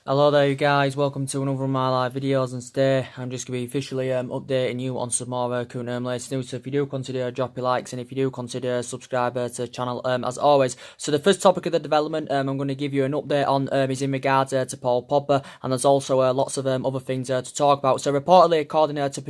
Hello there you guys, welcome to another of my live videos, and today I'm just going to be officially updating you on some more current latest news. So if you do consider drop your likes, and if you do consider subscribe to the channel as always. So the first topic of the development I'm going to give you an update on is in regards to Paul Pogba, and there's also lots of other things to talk about. So reportedly, according to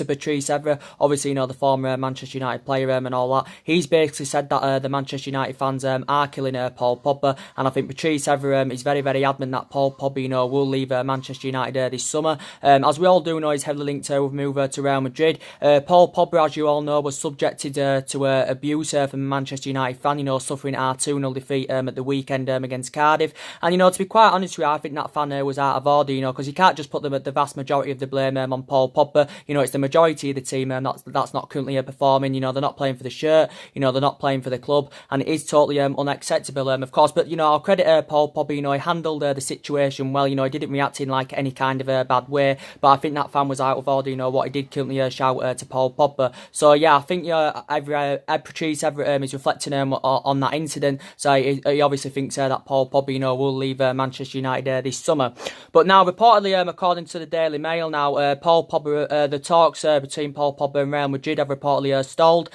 Patrice Evra, obviously, the former Manchester United player and all that, he's basically said that the Manchester United fans are killing Paul Pogba, and I think Patrice Evra is very, very adamant that Paul Pogba, will leave Manchester United this summer. As we all do know, he's heavily linked with move to Real Madrid. Paul Pogba, as you all know, was subjected to abuse from a Manchester United fan, suffering a 2-0 defeat at the weekend against Cardiff. And, to be quite honest with you, I think that fan was out of order, because you can't just put the vast majority of the blame on Paul Pogba. It's the majority of the team that's not currently performing. They're not playing for the shirt, they're not playing for the club, and it is totally unacceptable, of course. But I'll credit Paul Pogba. He handled the situation well. He didn't react in like any kind of a bad way, but I think that fan was out of order. What he did currently shout to Paul Pogba. So yeah, I think Patrice Evra is reflecting on that incident. So he obviously thinks that Paul Pogba will leave Manchester United this summer. But now reportedly, according to the Daily Mail, now Paul Pogba, the talks between Paul Pogba and Real Madrid have reportedly stalled,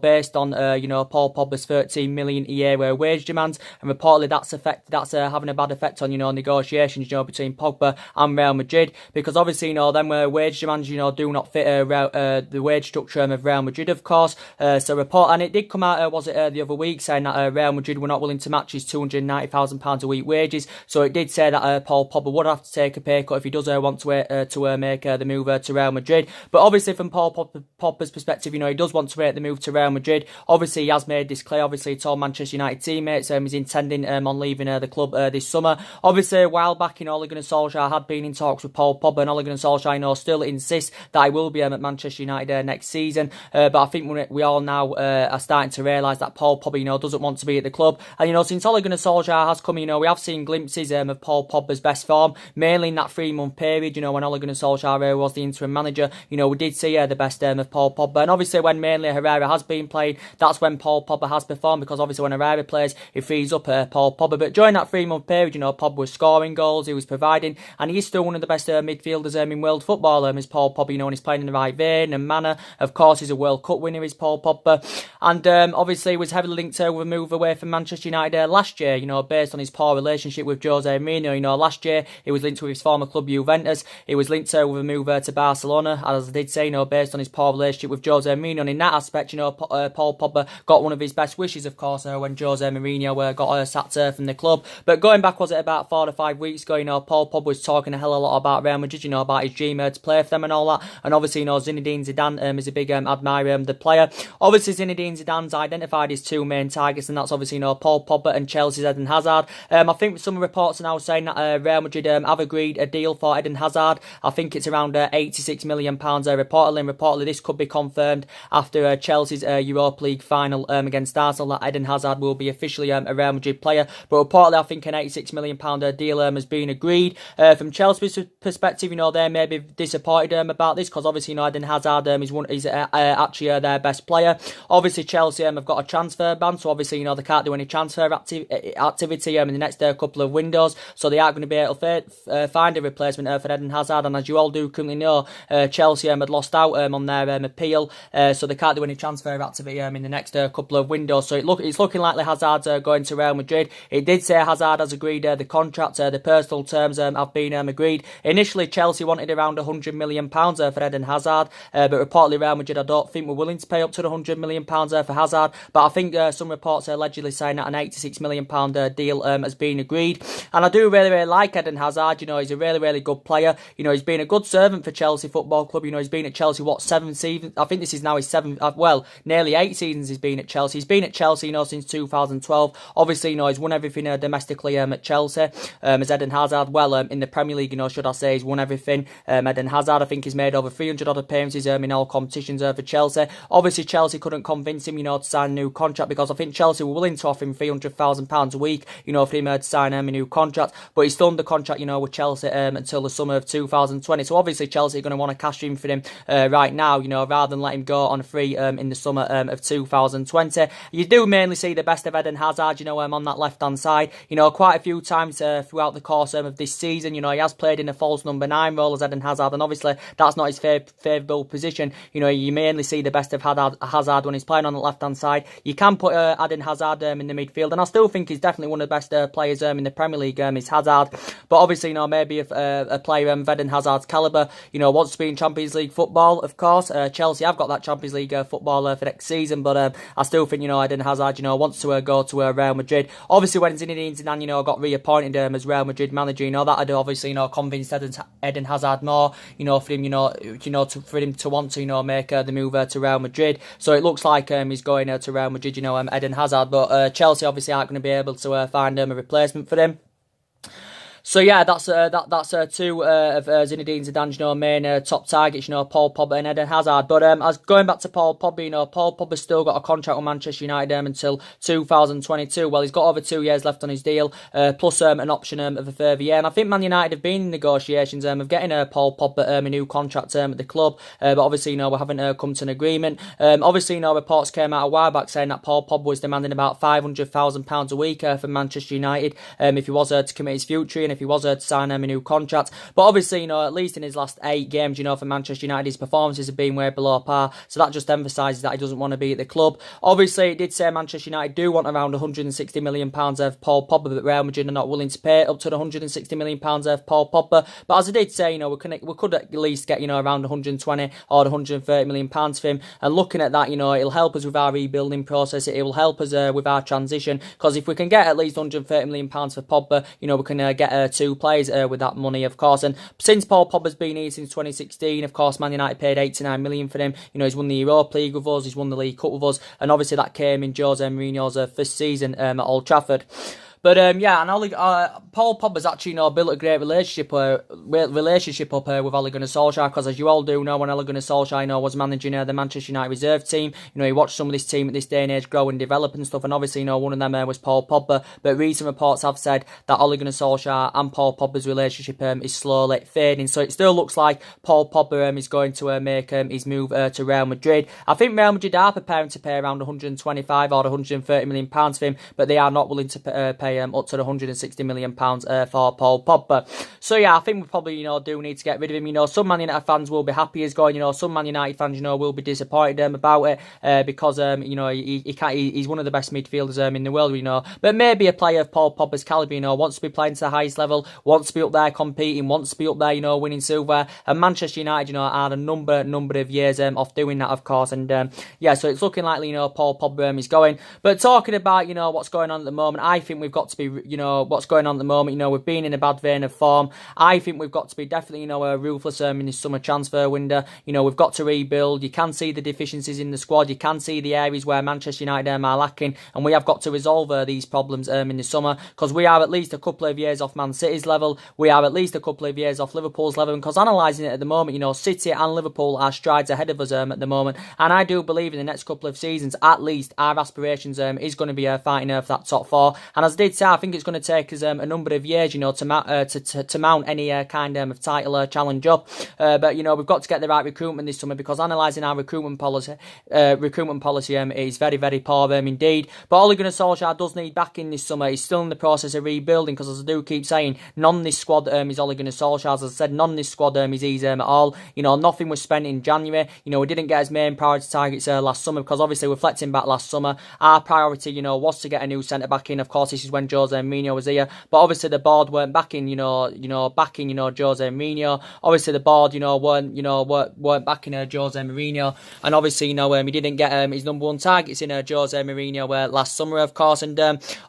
based on Paul Pogba's 13 million a year wage demands, and reportedly that's having a bad effect on negotiations between Pogba and Real Madrid, because obviously them wage demands do not fit the wage structure of Real Madrid, of course. And it did come out was it the other week, saying that Real Madrid were not willing to match his £290,000 a week wages. So it did say that Paul Pogba would have to take a pay cut if he does want to make the move to Real Madrid. But obviously, from Paul Pogba's perspective, he does want to make the move to Real Madrid. Obviously, he has made this clear. Obviously, he told Manchester United teammates he's intending on leaving the club this summer. Obviously, a while back, Ole Gunnar Solskjaer had been in talks with Paul Pogba, and Ole Gunnar Solskjaer, still insists that he will be at Manchester United next season. But I think we all now are starting to realise that Paul Pogba, doesn't want to be at the club. And since Ole Gunnar Solskjaer has come, we have seen glimpses of Paul Pogba's best form, mainly in that 3-month period. When Ole Gunnar Solskjaer was the interim manager, we did see the best of Paul Pogba. And obviously, when mainly Herrera has been playing, that's when Paul Pogba has performed, because obviously when Herrera plays, he frees up Paul Pogba. But during that 3-month period, Pogba was scoring goals, he was providing, and he's still one of the best midfielders in world football, is Paul Pogba, and he's playing in the right vein and manner. Of course, he's a World Cup winner, is Paul Pogba. And obviously, was heavily linked with a move away from Manchester United last year, based on his poor relationship with Jose Mourinho. Last year, he was linked with his former club, Juventus. He was linked with a move to Barcelona, as I did say, based on his poor relationship with Jose Mourinho. And in that aspect, Paul Pogba got one of his best wishes, of course, when Jose Mourinho got sacked from the club. But going back, was it about 4 to 5 weeks ago, Paul Pogba was talking a hell of a lot about Real Madrid, about his dream to play for them and all that. And obviously, Zinedine Zidane is a big admirer of the player. Obviously, Zinedine Zidane's identified his two main targets, and that's obviously, Paul Pogba and Chelsea's Eden Hazard. I think some reports are now saying that Real Madrid have agreed a deal for Eden Hazard. I think it's around £86 million reportedly this could be confirmed after Chelsea's Europa League final against Arsenal, that Eden Hazard will be officially a Real Madrid player. But reportedly, I think an £86 million deal has been agreed. From Chelsea's perspective, they may be disappointed about this, because obviously, Eden Hazard is actually their best player. Obviously, Chelsea have got a transfer ban, so obviously, they can't do any transfer activity in the next couple of windows, so they aren't going to be able to find a replacement for Eden Hazard. And as you all do currently know, Chelsea had lost out on their appeal, so they can't do any transfer activity in the next couple of windows. So it's looking likely Hazard's going to Real Madrid. It did say Hazard has agreed the contract, the personal terms have been agreed. Initially, Chelsea wanted around £100 million for Eden Hazard, but reportedly Real Madrid, I don't think, were willing to pay up to the £100 million for Hazard. But I think some reports are allegedly saying that an £86 million deal has been agreed. And I do really, really like Eden Hazard. He's a really, really good player. He's been a good servant for Chelsea Football Club. He's been at Chelsea, 7 seasons? I think this is now his 7th, nearly 8 seasons he's been at Chelsea. He's been at Chelsea, since 2012. Obviously, he's won everything domestically at Chelsea. As Eden Hazard, in the Premier League, should I say, he's won everything. Eden Hazard, I think, he's made over 300 odd appearances in all competitions for Chelsea. Obviously, Chelsea couldn't convince him, to sign a new contract, because I think Chelsea were willing to offer him £300,000 a week, for him to sign a new contract. But he's still under contract, with Chelsea until the summer of 2020. So obviously, Chelsea are going to want to cash in for him right now, you know, rather than let him go on a free in the summer of 2020. You do mainly see the best of Eden Hazard, you know, on that left-hand side. You know, quite a few times throughout the course of this season, you know, he has played in a false number 9 role as Eden Hazard, and obviously that's not his favourable position. You know, you mainly see the best of Hazard when he's playing on the left-hand side. You can put Eden Hazard in the midfield, and I still think he's definitely one of the best players in the Premier League, is Hazard. But obviously, you know, maybe if a player of Eden Hazard's calibre, you know, wants to be in Champions League football, of course. Chelsea have got that Champions League football for next season, but I still think, you know, Eden Hazard, you know, wants to go to Real Madrid. Obviously, when Zinedine Zidane, you know, got reappointed as Real Madrid manager, you know, that had obviously, you know, convinced Eden Hazard more, you know, for him, for him to want to, you know, make the move to Real Madrid. So it looks like he's going to Real Madrid, you know, Eden Hazard, but Chelsea obviously aren't going to be able to find a replacement for him. So yeah, that's two of Zinedine Zidane's, you know, main top targets, you know, Paul Pogba and Eden Hazard. But as going back to Paul Pogba, you know, Paul Pogba's still got a contract with Manchester United until 2022. Well, he's got over 2 years left on his deal, plus an option of a further year. And I think Man United have been in negotiations of getting Paul Pogba a new contract at the club. But obviously, you know, we haven't come to an agreement. Obviously, you know, reports came out a while back saying that Paul Pogba was demanding about £500,000 a week from Manchester United if he was to commit his future, if he was to sign a new contract. But obviously, you know, at least in his last 8 games, you know, for Manchester United, his performances have been way below par. So that just emphasises that he doesn't want to be at the club. Obviously, it did say Manchester United do want around £160 million of Paul Pogba, but Real Madrid are not willing to pay up to the £160 million of Paul Pogba. But as I did say, you know, we could at least get, you know, around 120 or £130 million for him. And looking at that, you know, it'll help us with our rebuilding process. It will help us with our transition, because if we can get at least £130 million for Pogba, you know, we can get 2 players with that money, of course. And since Paul Pogba's been here since 2016, of course, Man United paid £89 million for him. You know, he's won the Europa League with us, he's won the League Cup with us, and obviously that came in Jose Mourinho's first season at Old Trafford. But yeah, and Paul Pogba's actually, you know, built a great relationship up with Ole Gunnar Solskjaer, because as you all do know, when Ole Gunnar Solskjaer, you know, was managing the Manchester United reserve team, you know, he watched some of this team at this day and age grow and develop and stuff, and obviously, you know, one of them was Paul Pogba. But recent reports have said that Ole Gunnar Solskjaer and Paul Pogba's relationship is slowly fading. So it still looks like Paul Pogba is going to make his move to Real Madrid. I think Real Madrid are preparing to pay around 125 or 130 million pounds for him, but they are not willing to pay up to the 160 million pounds for Paul Pogba. So yeah, I think we probably, you know, do need to get rid of him. You know, some Man United fans will be happy he's going. You know, some Man United fans, you know, will be disappointed about it because you know, he's one of the best midfielders in the world. You know, but maybe a player of Paul Pogba's calibre, you know, wants to be playing to the highest level, wants to be up there competing, wants to be up there, you know, winning silver. And Manchester United, you know, are a number of years off doing that, of course. And yeah, so it's looking likely, you know, Paul Pogba is going. But talking about, you know, what's going on at the moment, I think we've got to be, you know, what's going on at the moment. You know, we've been in a bad vein of form. I think we've got to be definitely, you know, ruthless in this summer transfer window. You know, we've got to rebuild. You can see the deficiencies in the squad. You can see the areas where Manchester United are lacking, and we have got to resolve these problems in the summer, because we are at least a couple of years off Man City's level. We are at least a couple of years off Liverpool's level, because analysing it at the moment, you know, City and Liverpool are strides ahead of us at the moment, and I do believe in the next couple of seasons, at least, our aspirations is going to be fighting for that top 4. And as I did say, I think it's going to take us a number of years, you know, to mount any kind of title challenge up. But you know, we've got to get the right recruitment this summer, because analysing our recruitment policy is very, very poor indeed. But Ole Gunnar Solskjaer does need backing this summer. He's still in the process of rebuilding, because as I do keep saying, none of this squad is Ole Gunnar Solskjaer. As I said, none of this squad is easy at all. You know, nothing was spent in January. You know, we didn't get his main priority targets last summer, because obviously reflecting back last summer, our priority, you know, was to get a new centre back in. Of course, this is when Jose Mourinho was here, but obviously the board weren't backing, Jose Mourinho. Obviously the board, weren't backing Jose Mourinho, and obviously, you know, he didn't get his number 1 targets in Jose Mourinho last summer, of course, and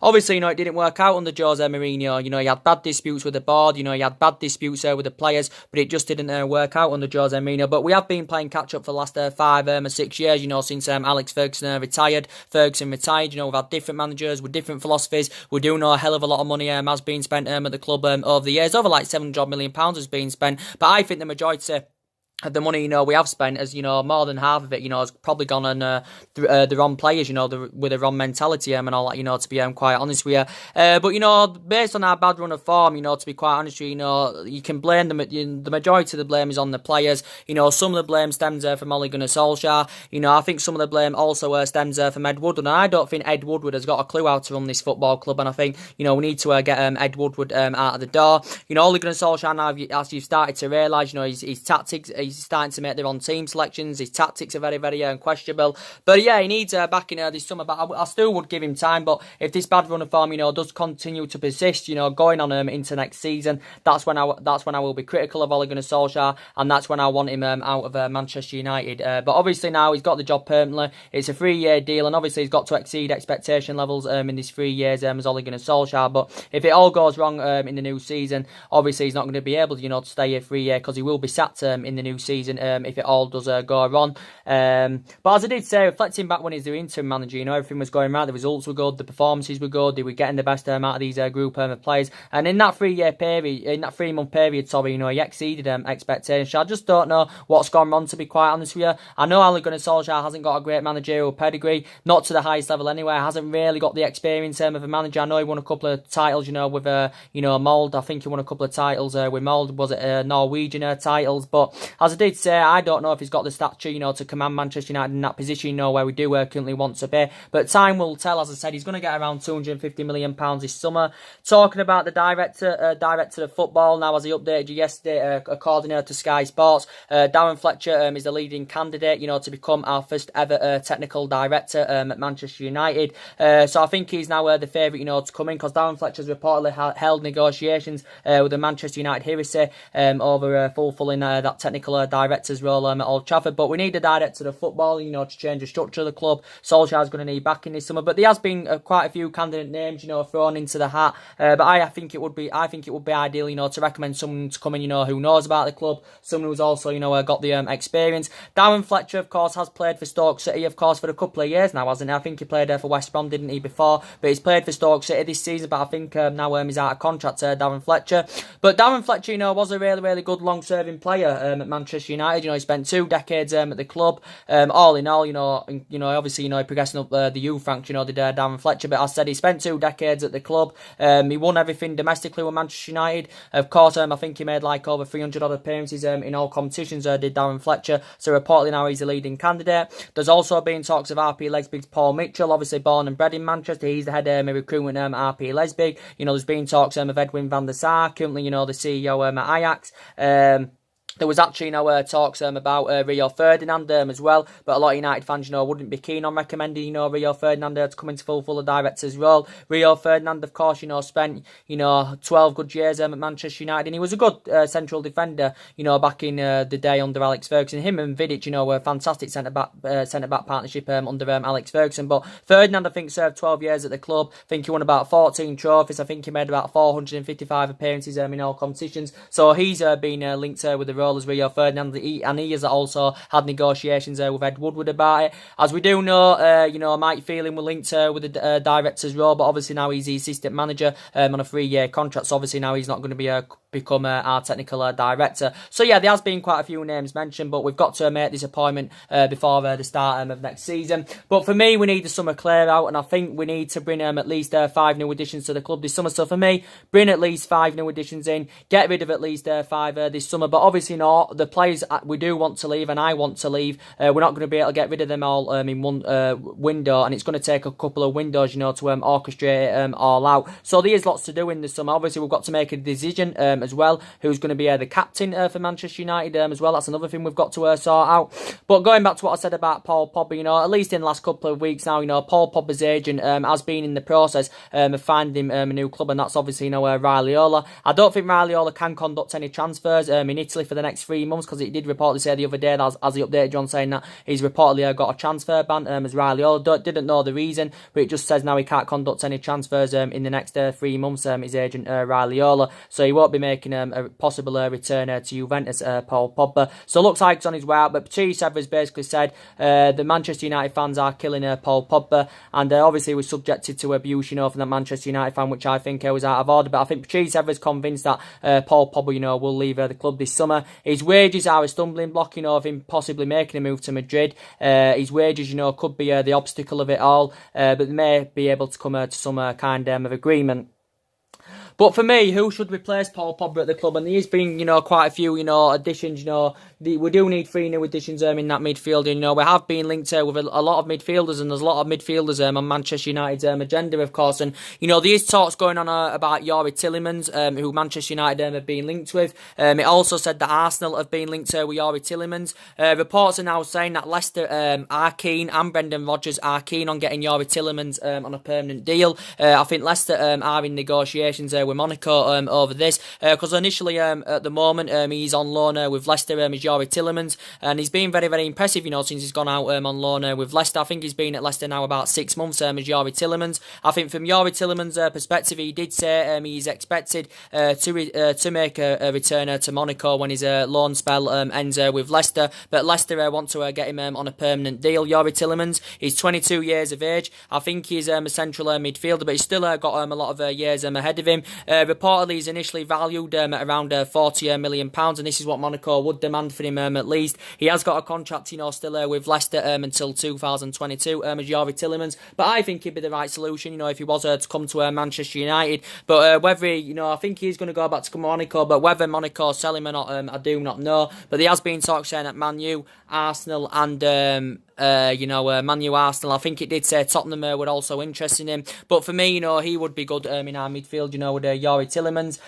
obviously, you know, it didn't work out under Jose Mourinho. You know, he had bad disputes with the board. You know, he had bad disputes with the players, but it just didn't work out under Jose Mourinho. But we have been playing catch up for the last 5 or 6 years. You know, since Alex Ferguson retired. You know, we've had different managers with different philosophies. We do know a hell of a lot of money has been spent at the club over the years. Over like £700 million has been spent. But I think the majority the money, we have spent, as more than half of it, has probably gone on the wrong players, with the wrong mentality, and all that, to be quite honest with you. But based on our bad run of form, to be quite honest with you, you can blame them. The majority of the blame is on the players. Some of the blame stems from Ole Gunnar Solskjaer. I think some of the blame also stems from Ed Woodward, and I don't think Ed Woodward has got a clue how to run this football club. And I think we need to get Ed Woodward out of the door. Ole Gunnar Solskjaer now, as you've started to realise, his tactics. He's starting to make their own team selections. His tactics are very, very questionable. But yeah, he needs back in this summer. But I still would give him time. But if this bad run of form, does continue to persist, going on into next season, that's when I will be critical of Ole Gunnar Solskjaer, and that's when I want him out of Manchester United. But obviously now he's got the job permanently. It's a 3-year deal, and obviously he's got to exceed expectation levels in these 3 years as Ole Gunnar Solskjaer. But if it all goes wrong in the new season, obviously he's not going to be able to to stay here 3 years, because he will be sacked in the new season if it all does go wrong. But as I did say, reflecting back when he's the interim manager, everything was going right. The results were good, the performances were good, they were getting the best out of these group of players. And in that 3-year period, in that 3-month period, he exceeded expectations. I just don't know what's gone wrong, to be quite honest with you. I know Ole Gunnar Solskjaer hasn't got a great managerial pedigree, not to the highest level anyway. Hasn't really got the experience of a manager. I know he won a couple of titles, with Mould. I think he won a couple of titles with Mould. Was it Norwegian titles? But as I did say, I don't know if he's got the stature, to command Manchester United in that position, where we do currently want to be. But time will tell. As I said, he's going to get around £250 million this summer. Talking about the director of football now, as he updated you yesterday, according to Sky Sports, Darren Fletcher is the leading candidate, to become our first ever technical director at Manchester United. So I think he's now the favourite, to come in, because Darren Fletcher's reportedly held negotiations with the Manchester United heresy over fulfilling that technical director's role at Old Trafford. But we need a director of football, to change the structure of the club. Solskjaer's going to need backing this summer. But there has been quite a few candidate names, thrown into the hat. But I think it would be ideal, to recommend someone to come in, who knows about the club, someone who's also, got the experience. Darren Fletcher, of course, has played for Stoke City, of course, for a couple of years now, hasn't he? I think he played for West Brom, didn't he, before? But he's played for Stoke City this season. But I think now he's out of contract, Darren Fletcher. But Darren Fletcher, was a really, really good long-serving player at Manchester United. He spent 2 decades at the club. All in all, obviously, progressing up the youth ranks, did Darren Fletcher. But as I said, he spent 2 decades at the club. He won everything domestically with Manchester United. Of course, I think he made like over 300 odd appearances in all competitions, did Darren Fletcher. So reportedly now he's a leading candidate. There's also been talks of RP Leipzig's Paul Mitchell, obviously born and bred in Manchester. He's the head of recruitment at RP Leipzig. There's been talks of Edwin van der Sar, currently, the CEO at Ajax. There was actually talks about Rio Ferdinand as well, but a lot of United fans wouldn't be keen on recommending Rio Ferdinand to come into fulfill the director's role. Rio Ferdinand, of course, spent 12 good years at Manchester United, and he was a good central defender back in the day under Alex Ferguson. Him and Vidic were a fantastic centre back partnership under Alex Ferguson. But Ferdinand, I think, served 12 years at the club. I think he won about 14 trophies. I think he made about 455 appearances in all competitions. So he's been linked with the role as Rio Ferdinand, and he has also had negotiations with Ed Woodward about it. As we do know, Mike Phelan were linked with the director's role, but obviously now he's the assistant manager on a 3-year contract, so obviously now he's not going to become our technical director. So yeah, there has been quite a few names mentioned, but we've got to make this appointment before the start of next season. But for me, we need the summer clear out, and I think we need to bring at least 5 new additions to the club this summer. So for me, bring at least 5 new additions in, get rid of at least 5 this summer. But obviously not the players we do want to leave, and I want to leave. We're not going to be able to get rid of them all in one window, and it's going to take a couple of windows, to orchestrate it all out. So there is lots to do in the summer. Obviously, we've got to make a decision as well, who's going to be the captain for Manchester United as well. That's another thing we've got to sort out. But going back to what I said about Paul Pogba, at least in the last couple of weeks now, Paul Pogba's agent has been in the process of finding him a new club, and that's obviously Raiola. I don't think Raiola can conduct any transfers in Italy for the next 3 months, because he did reportedly say the other day, as he updated you on, saying that he's reportedly got a transfer ban as Raiola. Didn't know the reason, but it just says now he can't conduct any transfers in the next 3 months, his agent Raiola. So he won't be making making a possible return to Juventus, Paul Pogba. So it looks like it's on his way out, but Patrice Evra's basically said the Manchester United fans are killing Paul Pogba, and obviously was subjected to abuse, from that Manchester United fan, which I think was out of order. But I think Patrice Evra's convinced that Paul Pogba, will leave the club this summer. His wages are a stumbling block, of him possibly making a move to Madrid. His wages, could be the obstacle of it all, but they may be able to come to some kind of agreement. But for me, who should replace Paul Pogba at the club? And there's been, quite a few, additions, we do need 3 new additions in that midfield. We have been linked with a lot of midfielders, and there's a lot of midfielders on Manchester United's agenda, of course. And, there is talks going on about Youri Tielemans, who Manchester United have been linked with. It also said that Arsenal have been linked with Youri Tielemans. Reports are now saying that Leicester are keen, and Brendan Rodgers are keen on getting Youri Tielemans on a permanent deal. I think Leicester are in negotiations with Monaco over this, because initially at the moment he's on loan with Leicester as Youri Tielemans, and he's been very, very impressive, since he's gone out on loan with Leicester. I think he's been at Leicester now about 6 months as Youri Tielemans. I think from Youri Tielemans' perspective, he did say he's expected to make a return to Monaco when his loan spell ends with Leicester, but Leicester want to get him on a permanent deal. Youri Tielemans, he's 22 years of age. I think he's a central midfielder, but he's still got a lot of years ahead of him. Reportedly, he's initially valued at around £40 million, and this is what Monaco would demand for him at least. He has got a contract, still with Leicester until 2022 as Youri Tielemans, but I think he'd be the right solution, if he was to come to Manchester United. But whether I think he's going to go back to Monaco, but whether Monaco sell him or not, I do not know. But there has been talk saying that Man U, Arsenal, and Man U, Arsenal. I think it did say Tottenham were also interested in him. But for me, he would be good in our midfield, with Youri Tielemans.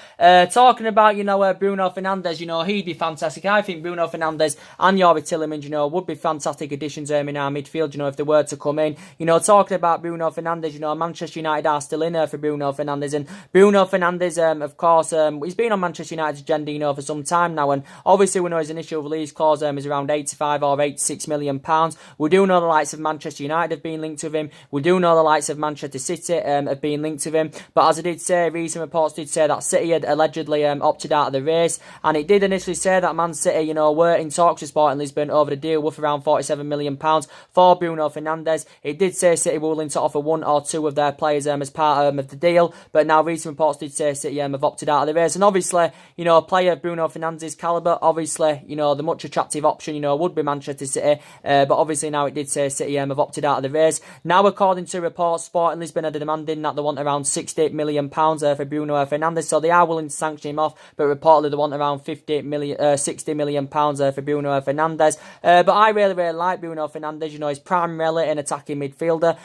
Talking about, Bruno Fernandes, he'd be fantastic. I think Bruno Fernandes and Youri Tielemans, would be fantastic additions in our midfield, if they were to come in. Talking about Bruno Fernandes, Manchester United are still in for Bruno Fernandes. And Bruno Fernandes, of course, he's been on Manchester United's agenda, for some time now. And obviously, we know his initial release clause is around 85 or 86 million pounds. We do know the likes of Manchester United have been linked with him. We do know the likes of Manchester City have been linked with him. But as I did say, recent reports did say that City had allegedly opted out of the race. And it did initially say that Man City, were in talks with Sporting Lisbon over the deal worth around £47 million for Bruno Fernandes. It did say City were willing to offer 1 or 2 of their players as part of the deal. But now recent reports did say City have opted out of the race. And obviously, a player Bruno Fernandes' calibre, obviously, the much attractive option, would be Manchester City. But obviously now it did say City have opted out of the race. Now, according to reports, Sporting Lisbon are demanding that they want around £68 million for Bruno Fernandes, so they are willing to sanction him off, but reportedly they want around £60 million for Bruno Fernandes. But I really, really like Bruno Fernandes. He's primarily an attacking midfielder.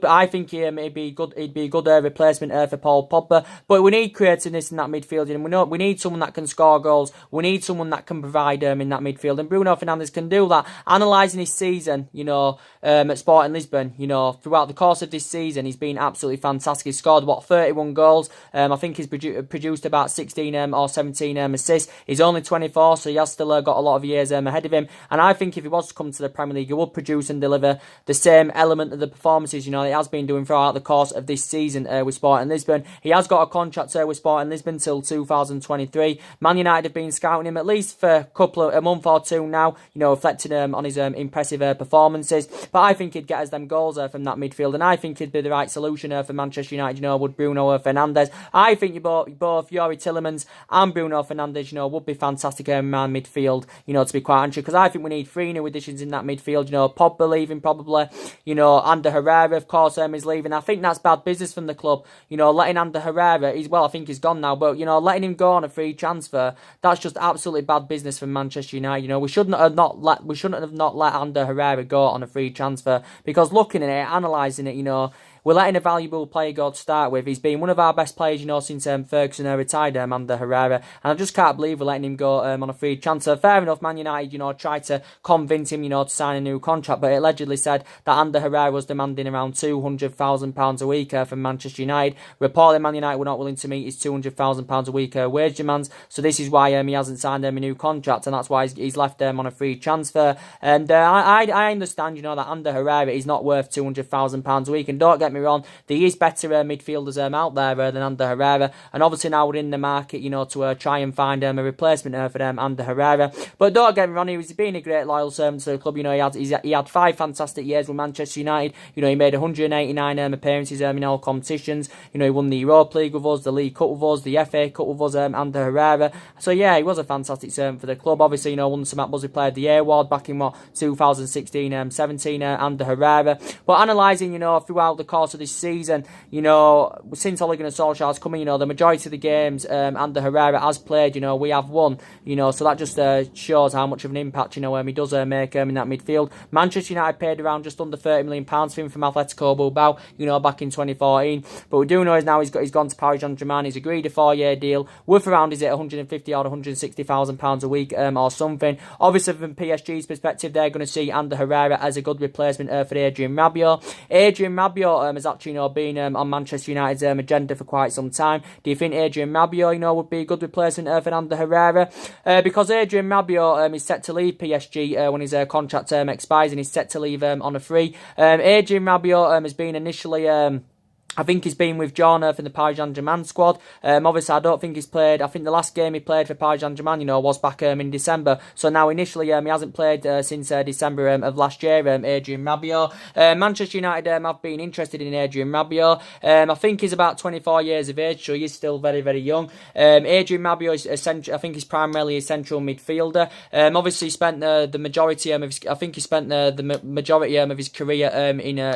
I think he'd be a good replacement for Paul Pogba. But we need creativeness in that midfield, and we need someone that can score goals. We need someone that can provide in that midfield, and Bruno Fernandes can do that. Analysing his season, at Sporting Lisbon, throughout the course of this season, he's been absolutely fantastic. He's scored, 31 goals. I think he's produced about 16 or 17 assists. He's only 24, so he has still got a lot of years ahead of him. And I think if he was to come to the Premier League, he would produce and deliver the same element of the performances, he has been doing throughout the course of this season with Sporting Lisbon. He has got a contract with Sporting Lisbon till 2023. Man United have been scouting him at least for a month or two now, reflecting on his impressive performances. But I think he'd get us them goals from that midfield, and I think he'd be the right solution for Manchester United, would Bruno Fernandes. I think both Youri Tielemans and Bruno Fernandes, would be fantastic in our midfield, to be quite honest, because I think we need 3 new additions in that midfield. Pogba leaving probably, Ander Herrera, of course, is leaving. I think that's bad business from the club, letting Ander Herrera, I think he's gone now, but, letting him go on a free transfer, that's just absolutely bad business from Manchester United. We shouldn't have not let Ander Herrera go on a free transfer, because looking at it, analysing it, we're letting a valuable player go to start with. He's been one of our best players, since Ferguson retired, Ander Herrera. And I just can't believe we're letting him go on a free transfer. Fair enough, Man United, tried to convince him, to sign a new contract. But it allegedly said that Ander Herrera was demanding around £200,000 a week from Manchester United. Reportedly, Man United were not willing to meet his £200,000 a week wage demands. So this is why he hasn't signed a new contract. And that's why he's left on a free transfer. And I understand, that Ander Herrera is not worth £200,000 a week. And don't get me me wrong. There is better midfielders out there than Ander Herrera, and obviously now we're in the market, you know, to try and find a replacement for Ander Herrera. But don't get me wrong, he's been a great loyal servant to the club. You know, he had 5 fantastic years with Manchester United. You know, he made 189 appearances in all competitions. You know, he won the Europa League with us, the League Cup with us, the FA Cup with us, Ander Herrera. So yeah, he was a fantastic servant for the club. Obviously, you know, won some Buzzy Player of the Year award back in 2016-17, Ander Herrera. But analysing, you know, throughout the course of this season, you know, since Ole Gunnar Solskjaer's coming, you know, the majority of the games Ander Herrera has played, you know, we have won. You know, so that just shows how much of an impact, you know, he does make in that midfield. Manchester United paid around just under £30 million for him from Atletico Bilbao, you know, back in 2014. But we do know is now he's gone to Paris Saint-Germain. He's agreed a 4-year deal worth around, is it 150 or 160,000 pounds a week or something. Obviously, from PSG's perspective, they're going to see Ander Herrera as a good replacement for Adrien Rabiot. Adrien Rabiot has actually, you know, been on Manchester United's agenda for quite some time. Do you think Adrien Rabiot, you know, would be a good replacement for Ander Herrera? Because Adrien Rabiot is set to leave PSG when his contract term expires, and he's set to leave on a free. Adrien Rabiot has been initially I think he's been withdrawn from the Paris Saint-Germain squad. Obviously, I don't think he's played. I think the last game he played for Paris Saint-Germain, you know, was back in December. So now, initially, he hasn't played since December of last year, Adrien Rabiot. Manchester United have been interested in Adrien Rabiot. I think he's about 24 years of age, so he's still very, very young. Adrien Rabiot is essential. I think he's primarily a central midfielder. Obviously, he spent the majority of his, I think he spent the majority of his career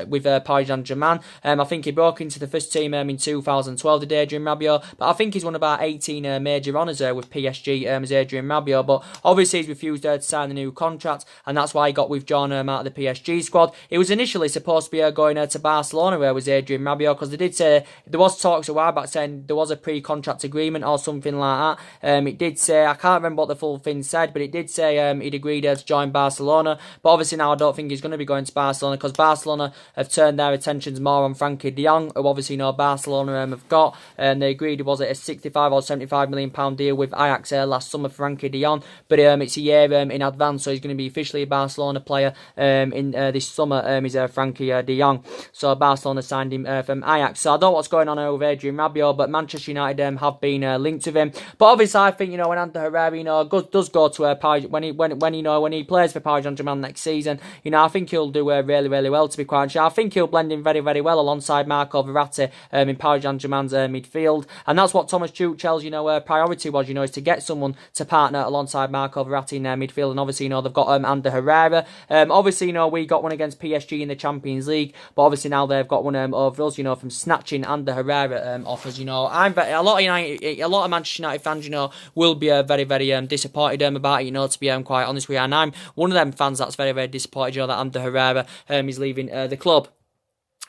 with Paris Saint-Germain. I think he broke into the first team in 2012, did Adrien Rabiot, but I think he's won about 18 major honours with PSG as Adrien Rabiot, but obviously he's refused to sign a new contract, and that's why he got withdrawn out of the PSG squad. He was initially supposed to be going to Barcelona where was Adrien Rabiot, because they did say, there was talks a while back saying there was a pre-contract agreement or something like that. It did say, I can't remember what the full thing said, but it did say he'd agreed to join Barcelona, but obviously now I don't think he's going to be going to Barcelona, because Barcelona have turned their attentions more on Frankie de Jong, who obviously, you know, Barcelona have got, and they agreed, was it a 65 or 75 million pound deal with Ajax last summer for Frankie de Jong, but it's a year in advance, so he's going to be officially a Barcelona player in this summer, is Frankie de Jong. So Barcelona signed him from Ajax. So I don't know what's going on with Adrien Rabiot, but Manchester United have been linked with him. But obviously, I think, you know, when Ander Herrera, you know, does go to Paris, when he plays for Paris Saint-Germain next season, you know, I think he'll do really, really well, to be quite honest. I think he'll blend in very, very well alongside Marco Verratti in Paris Saint-Germain's midfield, and that's what Thomas Tuchel's, you know, priority was, you know, is to get someone to partner alongside Marco Verratti in their midfield. And obviously, you know, they've got Ander Herrera. Obviously, you know, we got one against PSG in the Champions League, but obviously now they've got one over us, you know, from snatching Ander Herrera offers. You know, a lot of Manchester United fans, you know, will be very, very disappointed about it, you know, to be quite honest with you, and I'm one of them fans that's very, very disappointed, you know, that Ander Herrera is leaving the club.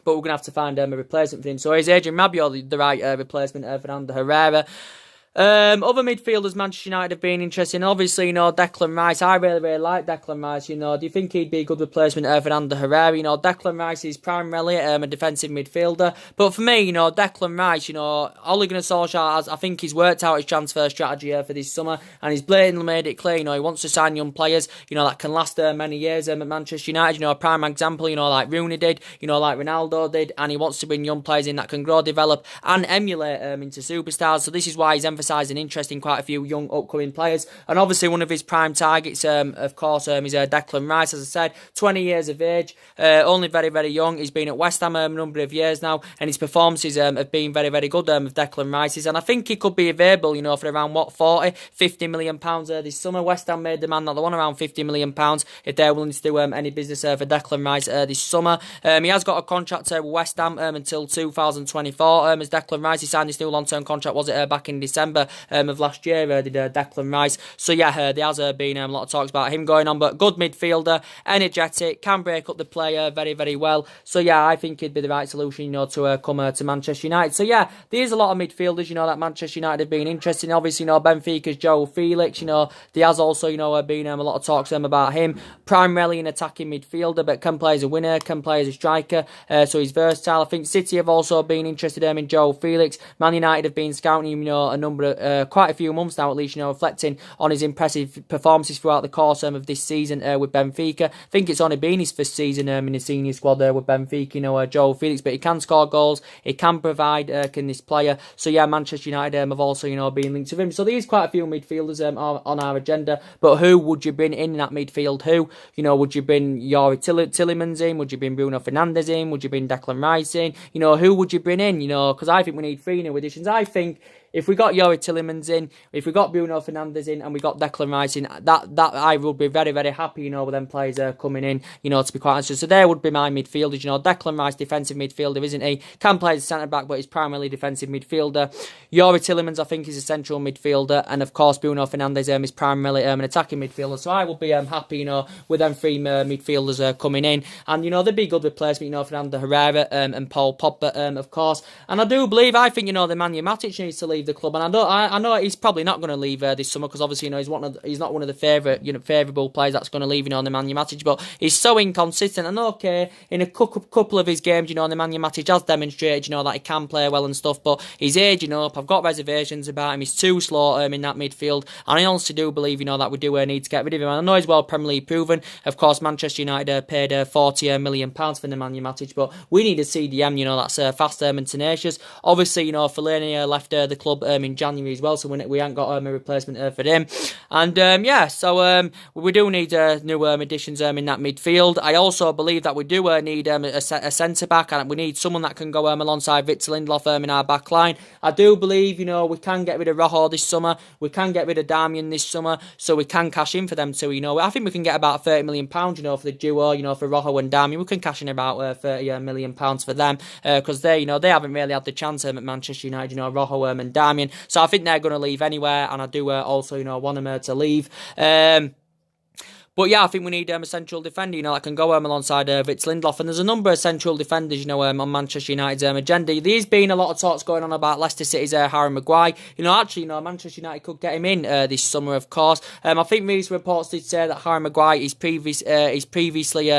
But we're going to have to find a replacement for him. So is Adrien Rabiot the right replacement for Ander Herrera? Other midfielders Manchester United have been interested in. Obviously, you know, Declan Rice. I really, really like Declan Rice. You know, do you think he'd be a good replacement for Ander Herrera? You know, Declan Rice is primarily a defensive midfielder. But for me, you know, Declan Rice, you know, Ole Gunnar Solskjaer, I think he's worked out his transfer strategy for this summer, and he's blatantly made it clear, you know, he wants to sign young players, you know, that can last many years at Manchester United. You know, a prime example, you know, like Rooney did, you know, like Ronaldo did, and he wants to bring young players in that can grow, develop, and emulate into superstars. So this is why he's emphasising interest in quite a few young upcoming players, and obviously one of his prime targets of course is Declan Rice. As I said, 20 years of age, only very, very young. He's been at West Ham a number of years now, and his performances have been very, very good with Declan Rice's, and I think he could be available, you know, for around 50 million pounds this summer. West Ham made the man that they want around 50 million pounds if they're willing to do any business for Declan Rice this summer. He has got a contract with West Ham until 2024 as Declan Rice. He signed this new long-term contract, was it back in December of last year, did Declan Rice. So yeah, there has been a lot of talks about him going on, but good midfielder, energetic, can break up the player very, very well. So yeah, I think he'd be the right solution, you know, to come to Manchester United. So yeah, there's a lot of midfielders, you know, that Manchester United have been interested in. Obviously, you know, Benfica's Joe Felix, you know, there has also, you know, been a lot of talks about him, primarily an attacking midfielder, but can play as a winner, can play as a striker, so he's versatile. I think City have also been interested in Joe Felix. Man United have been scouting him, you know, a number quite a few months now at least, you know, reflecting on his impressive performances throughout the course of this season with Benfica. I think it's only been his first season in the senior squad with Benfica, you know, Joe Felix, but he can score goals, he can provide, can this player. So yeah, Manchester United have also, you know, been linked to him. So there's quite a few midfielders on our agenda, but who would you bring in that midfield? Who, you know, would you bring Yuri Tillemans in? Would you bring Bruno Fernandes in? Would you bring Declan Rice in? You know, who would you bring in? You know, because I think we need 3 new additions. I think if we got Yuri Tillemans in, if we got Bruno Fernandes in, and we got Declan Rice in, that I would be very, very happy, you know, with them players coming in, you know, to be quite honest. So there would be my midfielders, you know. Declan Rice, defensive midfielder, isn't he? Can play as a centre-back, but he's primarily defensive midfielder. Yuri Tillemans, I think, is a central midfielder, and of course, Bruno Fernandes is primarily an attacking midfielder. So I would be happy, you know, with them 3 midfielders coming in, and, you know, they'd be good replacement, you know, for Ander Herrera and Paul Pogba, of course. And I think, you know, the Nemanja Matic needs to leave the club, and I know he's probably not going to leave this summer, because obviously, you know, he's not one of the favourable players that's going to leave, you know, Nemanja Matic, but he's so inconsistent. And okay, in a couple of his games, you know, Nemanja Matic has demonstrated, you know, that he can play well and stuff, but he's aging up. I've got reservations about him. He's too slow in that midfield, and I honestly do believe, you know, that we do need to get rid of him. And I know he's well Premier League proven. Of course, Manchester United paid £40 million for Nemanja Matic, but we need a CDM, you know, that's fast and tenacious. Obviously, you know, Fellaini left the club in January as well, so we ain't got a replacement for him. And yeah, so we do need new additions in that midfield. I also believe that we do need a centre back, and we need someone that can go alongside Victor Lindelof in our back line. I do believe, you know, we can get rid of Rojo this summer, we can get rid of Darmian this summer, so we can cash in for them too. You know, I think we can get about £30 million, you know, for the duo, you know, for Rojo and Darmian. We can cash in about £30 million for them, because they, you know, they haven't really had the chance at Manchester United, you know, Rojo and Darmian. So I think they're going to leave anywhere, and I do also, you know, want them to leave. But yeah, I think we need a central defender, you know, that can go alongside Victor Lindelof. And there's a number of central defenders, you know, on Manchester United's agenda. There's been a lot of talks going on about Leicester City's Harry Maguire. You know, actually, you know, Manchester United could get him in this summer, of course. I think these reports did say that Harry Maguire was previously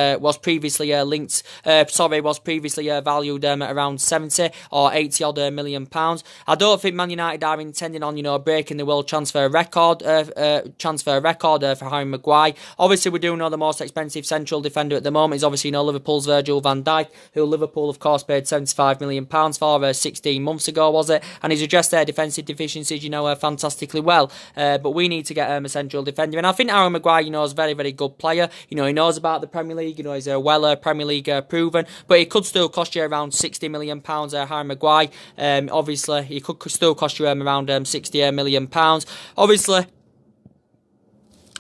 valued at around 70 or 80 odd million pounds. I don't think Man United are intending on, you know, breaking the world transfer record for Harry Maguire. Obviously, we do know the most expensive central defender at the moment is obviously, you know, Liverpool's Virgil van Dijk, who Liverpool, of course, paid £75 million for 16 months ago, was it? And he's addressed their defensive deficiencies, you know, fantastically well. But we need to get a central defender. And I think Harry Maguire, you know, is a very, very good player. You know, he knows about the Premier League. You know, he's well Premier League proven. But it could still cost you around £60 million, Harry Maguire. Obviously, he could still cost you around £60 million.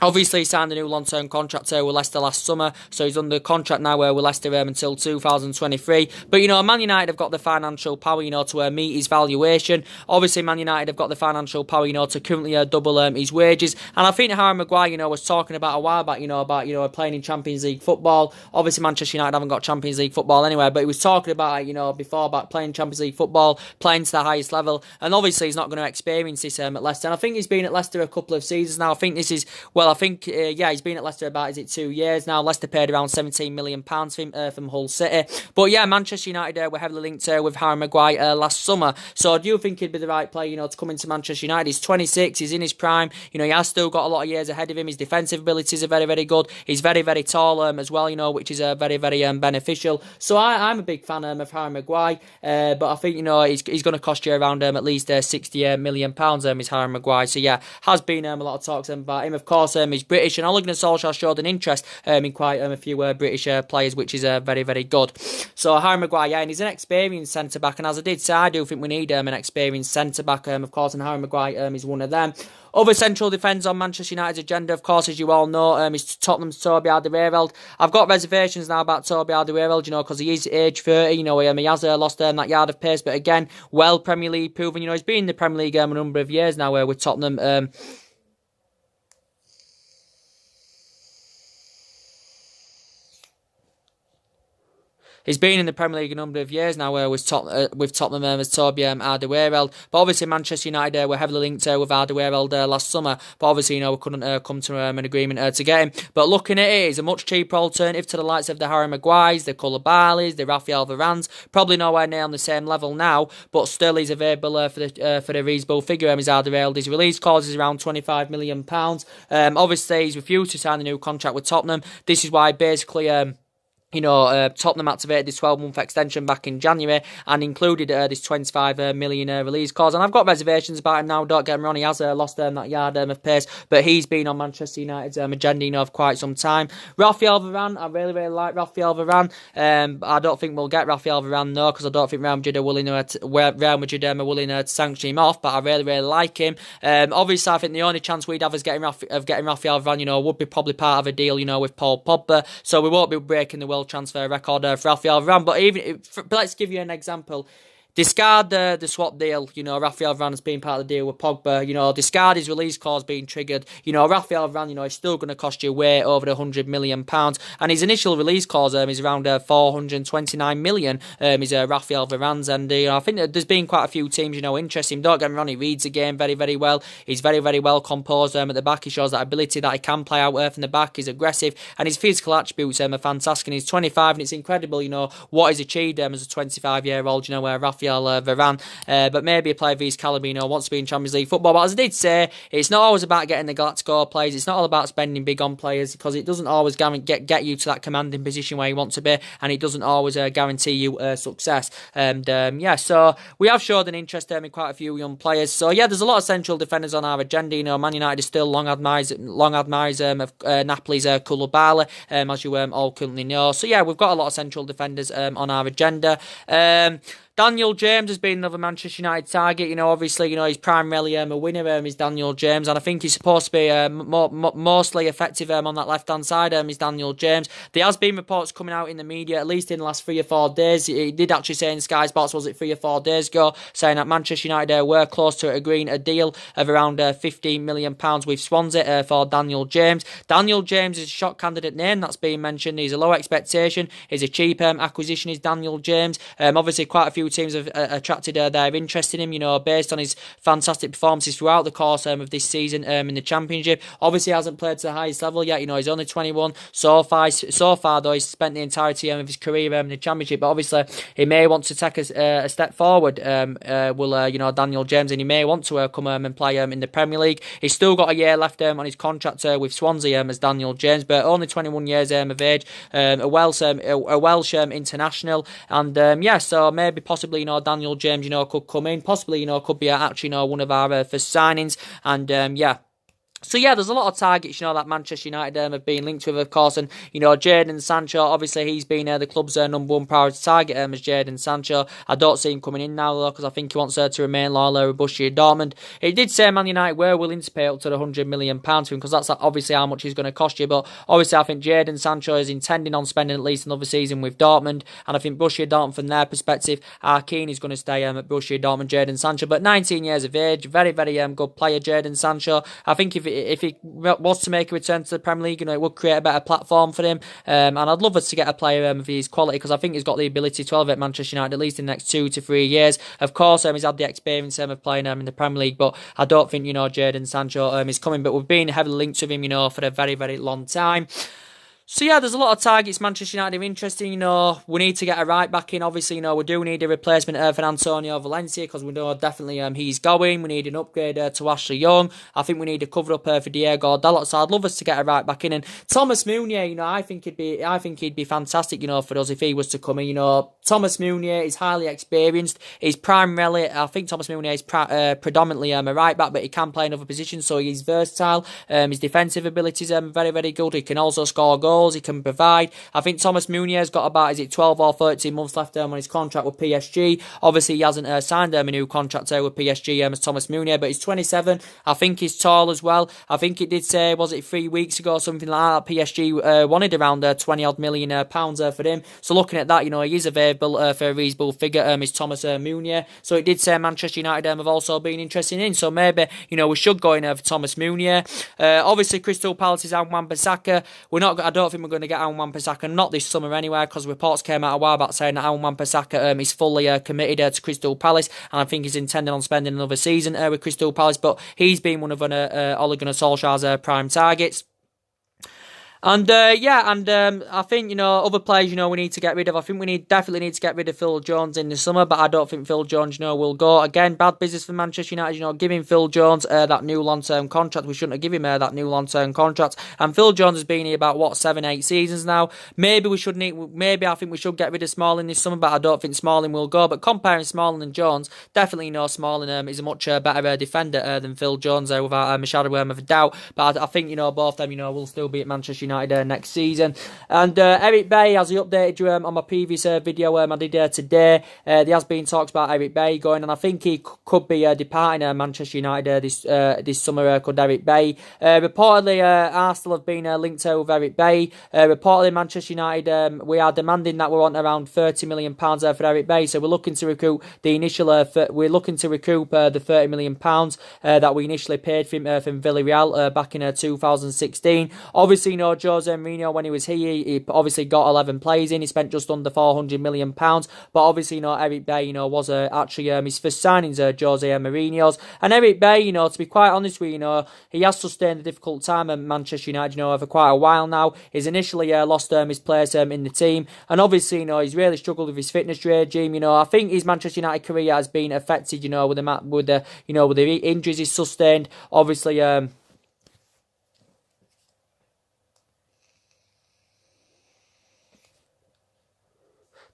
Obviously, he signed a new long-term contract with Leicester last summer, so he's under contract now with Leicester until 2023. But, you know, Man United have got the financial power, you know, to meet his valuation. Obviously, Man United have got the financial power, you know, to currently double his wages. And I think Harry Maguire, you know, was talking about a while back, you know, about, you know, playing in Champions League football. Obviously, Manchester United haven't got Champions League football anyway, but he was talking about it, you know, before, about playing Champions League football, playing to the highest level. And obviously, he's not going to experience this at Leicester. And I think he's been at Leicester a couple of seasons now. I think this is, well, I think, he's been at Leicester about, 2 years now. Leicester paid around £17 million for him from Hull City. But yeah, Manchester United were heavily linked with Harry Maguire last summer. So I do think he'd be the right player, you know, to come into Manchester United. He's 26, he's in his prime. You know, he has still got a lot of years ahead of him. His defensive abilities are very, very good. He's very, very tall as well, you know, which is very, very beneficial. So I'm a big fan of Harry Maguire. But I think, you know, he's going to cost you around at least £60 million, is Harry Maguire. So yeah, has been a lot of talks about him. Of course, he's British, and Ole Gunnar Solskjaer showed an interest in quite a few British players, which is very, very good. So Harry Maguire, yeah, and he's an experienced centre-back, and as I did say, I do think we need an experienced centre-back, of course, and Harry Maguire is one of them. Other central defence on Manchester United's agenda, of course, as you all know, is Tottenham's Toby Alderweireld. I've got reservations now about Toby Alderweireld, you know, because he is age 30, you know, he has lost that yard of pace, but again, well Premier League proven, you know, he's been in the Premier League a number of years now with Tottenham. He's been in the Premier League a number of years now, with Tottenham as Toby Alderweireld. But obviously Manchester United were heavily linked with Alderweireld last summer. But obviously, we couldn't come to an agreement to get him. But looking at it, he's a much cheaper alternative to the likes of the Harry Maguires, the Koulibalys, the Rafael Varans. Probably nowhere near on the same level now, but still he's available for the reasonable figure. His Alderweireld, his release clause is around £25 million. Obviously, he's refused to sign a new contract with Tottenham. This is why basically Tottenham activated this 12-month extension back in January and included this 25 million release clause. And I've got reservations about him now. Don't get me wrong, he has lost that yard of pace, but he's been on Manchester United's agenda, for quite some time. Rafael Varane, I really, really like Rafael Varane. I don't think we'll get Rafael Varane, no, because I don't think Real Madrid are willing to sanction him off, but I really, really like him. Obviously, I think the only chance we'd have of getting Rafael Varane, would be probably part of a deal, with Paul Pogba. So we won't be breaking the world transfer record for Rafael Varane. But let's give you an example. Discard the swap deal. Rafael Varane has been part of the deal with Pogba. Discard his release clause being triggered. Rafael Varane, is still going to cost you way over £100 million. And his initial release clause is around 429 million. Is Rafael Varane's. And I think that there's been quite a few teams, interested in him. Don't get me wrong, he reads the game very, very well. He's very, very well composed at the back. He shows that ability that he can play out from the back. He's aggressive. And his physical attributes are fantastic. And he's 25, and it's incredible, what he's achieved as a 25-year-old, Rafael Varane, but maybe a player of his calibre, wants to be in Champions League football. But as I did say, it's not always about getting the Galactico players. It's not all about spending big on players, because it doesn't always get you to that commanding position where you want to be, and it doesn't always guarantee you success. And so we have showed an interest in quite a few young players. So there's a lot of central defenders on our agenda. Man United is still long admirers of Napoli's Koulibaly, as you all currently know. So we've got a lot of central defenders on our agenda. Daniel James has been another Manchester United target. Obviously, he's primarily a winner, is Daniel James, and I think he's supposed to be mostly effective on that left-hand side, is Daniel James. There has been reports coming out in the media, at least in the last 3 or 4 days. He did actually say in Sky Sports, was it 3 or 4 days ago, saying that Manchester United were close to agreeing a deal of around £15 million with Swansea for Daniel James. Daniel James is a shot candidate name that's being mentioned. He's a low expectation. He's a cheap acquisition, is Daniel James. Obviously, quite a few teams have attracted their interest in him, based on his fantastic performances throughout the course of this season in the Championship. Obviously, he hasn't played to the highest level yet. He's only 21 so far, though he's spent the entirety of his career in the Championship. But obviously, he may want to take a step forward. Daniel James, and he may want to come and play in the Premier League. He's still got a year left on his contract with Swansea as Daniel James, but only 21 years of age. A Welsh international, and so maybe possibly Daniel James could come in, possibly could be actually one of our first signings, and So there's a lot of targets, that Manchester United have been linked with, of course, and Jadon Sancho, obviously he's been the club's number one priority target, as Jadon Sancho. I don't see him coming in now, though, because I think he wants to remain loyal with Borussia Dortmund. He did say Man United were willing to pay up to the £100 million for him, because that's obviously how much he's going to cost you. But obviously, I think Jadon Sancho is intending on spending at least another season with Dortmund, and I think Borussia Dortmund, from their perspective, are keen he's going to stay at Borussia Dortmund. Jadon Sancho, but 19 years of age, very, very good player, Jadon Sancho. I think if he was to make a return to the Premier League, it would create a better platform for him. And I'd love us to get a player of his quality, because I think he's got the ability to elevate Manchester United at least in the next 2 to 3 years. Of course, he's had the experience of playing in the Premier League, but I don't think Jadon Sancho is coming. But we've been heavily linked with him, for a very, very long time. So there's a lot of targets Manchester United are interested in. We need to get a right back in. Obviously, we do need a replacement for Antonio Valencia, because we know definitely he's going. We need an upgrade to Ashley Young. I think we need a cover up for Diego Dalot. So I'd love us to get a right back in. And Thomas Meunier, I think he'd be fantastic, for us if he was to come in. Thomas Meunier is highly experienced. He's primarily, I think Thomas Meunier is predominantly a right back, but he can play in other positions, so he's versatile. His defensive abilities are very, very good. He can also score goals. He can provide. I think Thomas Meunier's got about 12 or 13 months left on his contract with PSG. Obviously, he hasn't signed a new contract with PSG as Thomas Meunier, but he's 27. I think he's tall as well. I think it did say, was it 3 weeks ago, something like that, PSG wanted around 20 odd million pounds for him. So looking at that, he is available for a reasonable figure, is Thomas Meunier. So it did say Manchester United have also been interested in. So maybe, we should go in for Thomas Meunier. Obviously, Crystal Palace's Wan-Bissaka. I don't think we're going to get Aaron Wan-Bissaka, not this summer anyway, because reports came out a while back saying that Aaron Wan-Bissaka is fully committed to Crystal Palace, and I think he's intending on spending another season with Crystal Palace, but he's been one of Ole Gunnar Solskjaer's prime targets. And I think, other players, we need to get rid of. I think we definitely need to get rid of Phil Jones in the summer, but I don't think Phil Jones, will go. Again, bad business for Manchester United, giving Phil Jones that new long-term contract. We shouldn't have given him that new long-term contract. And Phil Jones has been here about, 7-8 seasons now. Maybe I think we should get rid of Smalling this summer, but I don't think Smalling will go. But comparing Smalling and Jones, definitely, Smalling is a much better defender than Phil Jones, without a shadow of a doubt. But I think, both of them, will still be at Manchester United next season. And Eric Bailly, as he updated you on my previous video I did today, there has been talks about Eric Bailly going, and I think he could be departing Manchester United this summer. Could Eric Bailly? Reportedly, Arsenal have been linked with Eric Bailly. Reportedly, Manchester United, we are demanding that we're on around £30 million for Eric Bailly. So we're looking to recoup the initial. We're looking to recoup the £30 million that we initially paid from Villarreal back in 2016. Obviously, Jose Mourinho, when he was here, he obviously got 11 players in. He spent just under £400 million. But obviously, Eric Bailly, was actually his first signings, Jose Mourinho's. And Eric Bailly, to be quite honest with you, he has sustained a difficult time at Manchester United, for quite a while now. He's initially lost his place in the team. And obviously, he's really struggled with his fitness regime. I think his Manchester United career has been affected, with the injuries he's sustained. Obviously,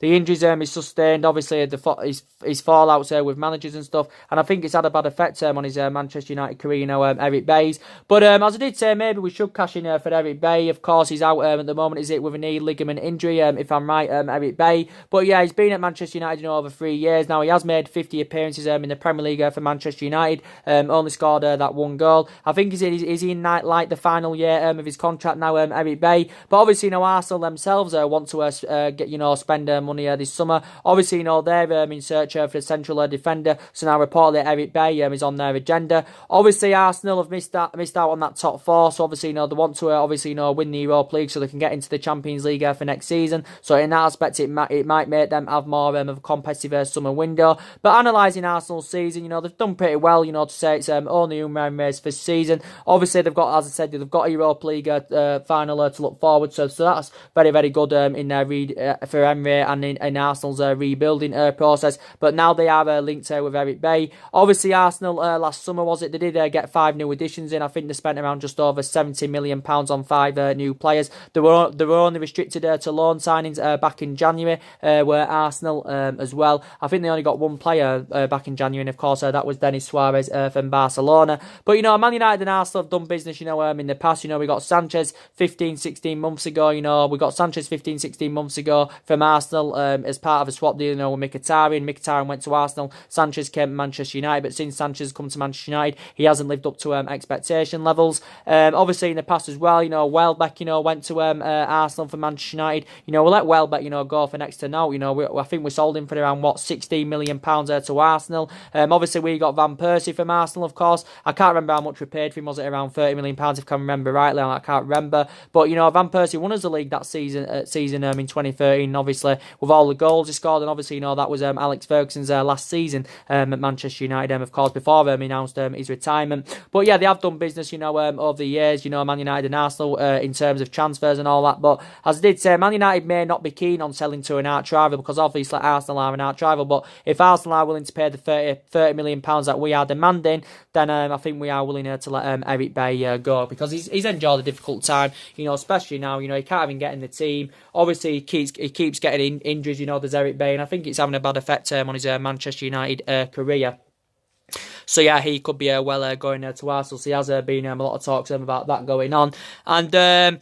the injuries he's sustained, obviously his fallouts with managers and stuff, and I think it's had a bad effect on his Manchester United career, Eric Bailly. But as I did say, maybe we should cash in for Eric Bailly. Of course, he's out at the moment, is it, with a knee ligament injury, if I'm right, Eric Bailly. But yeah, he's been at Manchester United, over 3 years now. He has made 50 appearances in the Premier League for Manchester United, only scored that one goal. I think is he in like the final year of his contract now, Eric Bailly. But obviously, Arsenal themselves want to get spend money this summer. Obviously, they're in search for a central defender. So now reportedly Eric Bailly is on their agenda. Obviously, Arsenal have missed out on that top four. So obviously, they want to win the Europa League so they can get into the Champions League for next season. So in that aspect, it might make them have more of a competitive summer window. But analysing Arsenal's season, they've done pretty well. To say it's only Unai Emery's first season. Obviously, they've got, as I said, they've got a Europa League final to look forward to. So that's very, very good in their read for Emery and in Arsenal's rebuilding process. But now they are linked with Eric Bailly. Obviously, Arsenal last summer, they did get 5 new additions in. I think they spent around just over £70 million on 5 new players. They were only restricted to loan signings back in January, where Arsenal as well. I think they only got 1 player back in January, and of course that was Denis Suarez from Barcelona. But Man United and Arsenal have done business, in the past. We got Sanchez 15-16 months ago. We got Sanchez 15-16 months ago from Arsenal as part of a swap deal, with Mkhitaryan. Mkhitaryan went to Arsenal. Sanchez came to Manchester United, but since Sanchez has come to Manchester United, he hasn't lived up to expectation levels. Obviously in the past as well, Welbeck, went to Arsenal for Manchester United. We'll let Welbeck, go for next to now. I think we sold him for around £16 million to Arsenal. Obviously we got Van Persie from Arsenal, of course. I can't remember how much we paid for him. Was it around £30 million if I can remember rightly? I can't remember. But Van Persie won us the league that season in 2013. Obviously with all the goals he scored, and obviously that was Alex Ferguson's last season at Manchester United, of course, before he announced his retirement. But yeah, they have done business, over the years, Man United and Arsenal in terms of transfers and all that. But as I did say, Man United may not be keen on selling to an arch rival, because obviously Arsenal are an arch rival. But if Arsenal are willing to pay the £30 million that we are demanding, then I think we are willing to let Eric Bailly go, because he's enjoyed a difficult time, especially now. He can't even get in the team. Obviously, he keeps getting injuries. There's Eric Bailly, and I think it's having a bad effect on his Manchester United career. So yeah, he could be going to Arsenal. So he has been a lot of talks about that going on. And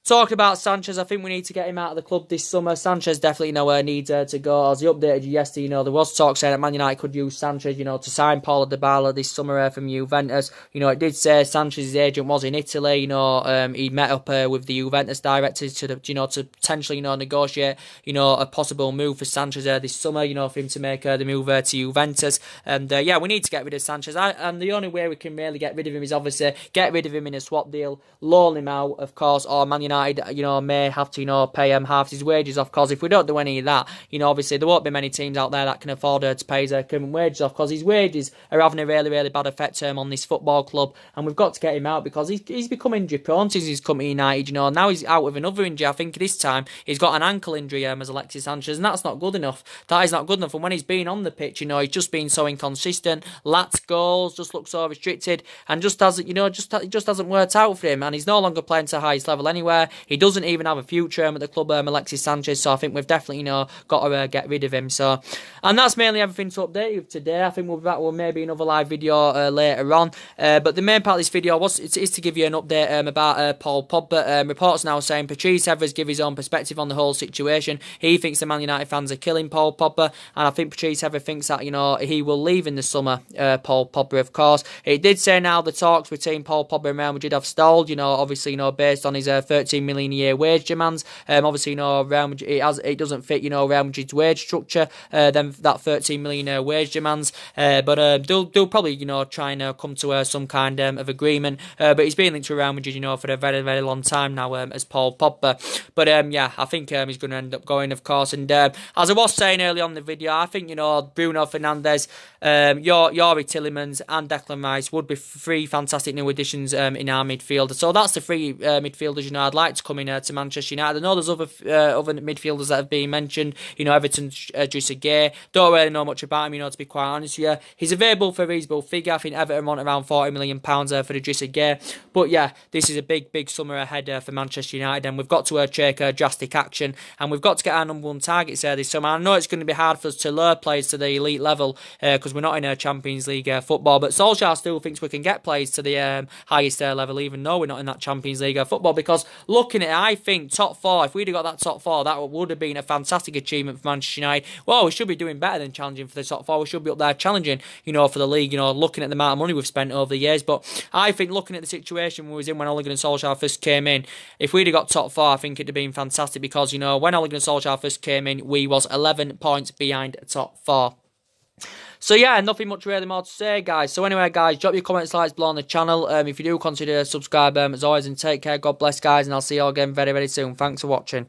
talking about Sanchez, I think we need to get him out of the club this summer. Sanchez definitely needs to go. As he updated you yesterday, there was talk saying that Man United could use Sanchez, to sign Paulo Dybala this summer from Juventus. It did say Sanchez's agent was in Italy. He met up with the Juventus directors to potentially negotiate a possible move for Sanchez this summer. For him to make the move to Juventus. And yeah, we need to get rid of Sanchez. And the only way we can really get rid of him is obviously get rid of him in a swap deal, loan him out, of course, or Man United United, may have to, pay half his wages off, because if we don't do any of that, obviously there won't be many teams out there that can afford to pay his current wages off, because his wages are having a really, really bad effect on this football club, and we've got to get him out, because he's become injury prone since he's come to United. Now he's out with another injury. I think this time he's got an ankle injury as Alexis Sanchez, and that's not good enough. That is not good enough. And when he's been on the pitch, he's just been so inconsistent, lacks goals, just looks so restricted, and just hasn't, it just hasn't worked out for him. And he's no longer playing to the highest level anywhere. He doesn't even have a future at the club, Alexis Sanchez. So I think we've definitely, got to get rid of him. So, and that's mainly everything to update you today. I think we'll be back with maybe another live video later on. But the main part of this video is to give you an update about Paul Pogba. Reports now saying Patrice Evra's give his own perspective on the whole situation. He thinks the Man United fans are killing Paul Pogba, and I think Patrice Evra thinks that he will leave in the summer. Paul Pogba, of course. It did say now the talks between Paul Pogba and Real Madrid have stalled. Obviously, based on his 13 million a year wage demands. Obviously, Real Madrid, it doesn't fit Real Madrid's wage structure. Then that 13 million wage demands. But they'll probably try and come to some kind of agreement. But he's been linked to Real Madrid for a very, very long time now as Paul Pogba. But yeah, I think he's going to end up going, of course. And as I was saying earlier on in the video, I think Bruno Fernandes, Yori Tillemans and Declan Rice would be three fantastic new additions in our midfield. So that's the three midfielders I'd like to come in to Manchester United. I know there's other midfielders that have been mentioned. Everton, Idrissa Gueye. Don't really know much about him. To be quite honest with you, he's available for a reasonable figure. I think Everton want around £40 million for Idrissa Gueye. But yeah, this is a big summer ahead for Manchester United, and we've got to take drastic action, and we've got to get our number one targets this summer. I know it's going to be hard for us to lure players to the elite level because we're not in a Champions League football, but Solskjaer still thinks we can get players to the highest level, even though we're not in that Champions League football, because looking at it, I think top four, if we'd have got that top four, that would have been a fantastic achievement for Manchester United. Well, we should be doing better than challenging for the top four. We should be up there challenging, for the league, looking at the amount of money we've spent over the years. But I think looking at the situation we was in when Ole Gunnar Solskjaer first came in, if we'd have got top four, I think it'd have been fantastic, because, when Ole Gunnar Solskjaer first came in, we was 11 points behind top four. So yeah, nothing much really more to say, guys. So anyway, guys, drop your comments, likes below on the channel. If you do, consider subscribe as always, and take care. God bless, guys, and I'll see you all again very, very soon. Thanks for watching.